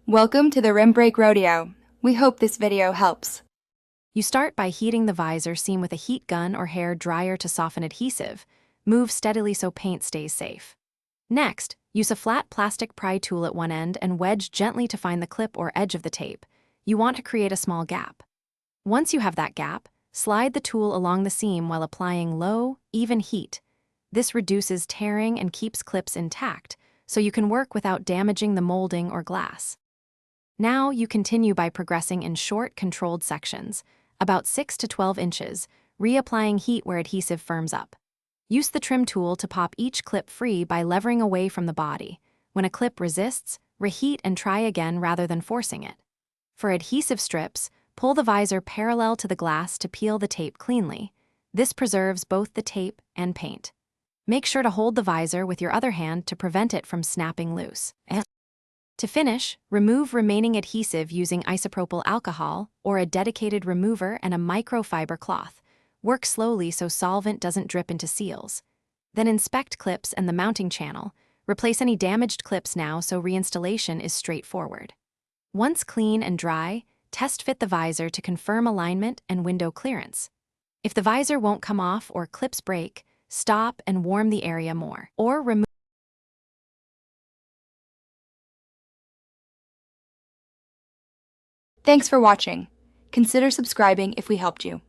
Welcome to the Rim Break Rodeo. We hope this video helps. You start by heating the visor seam with a heat gun or hair dryer to soften adhesive. Move steadily so paint stays safe. Next, use a flat plastic pry tool at one end and wedge gently to find the clip or edge of the tape. You want to create a small gap. Once you have that gap, slide the tool along the seam while applying low, even heat. This reduces tearing and keeps clips intact, so you can work without damaging the molding or glass. Now you continue by progressing in short, controlled sections, about 6 to 12 inches, reapplying heat where adhesive firms up. Use the trim tool to pop each clip free by levering away from the body. When a clip resists, reheat and try again rather than forcing it. For adhesive strips, pull the visor parallel to the glass to peel the tape cleanly. This preserves both the tape and paint. Make sure to hold the visor with your other hand to prevent it from snapping loose. To finish, remove remaining adhesive using isopropyl alcohol or a dedicated remover and a microfiber cloth. Work slowly so solvent doesn't drip into seals. Then inspect clips and the mounting channel. Replace any damaged clips now so reinstallation is straightforward. Once clean and dry, test fit the visor to confirm alignment and window clearance. If the visor won't come off or clips break, stop and warm the area more, or remove. Thanks for watching. Consider subscribing if we helped you.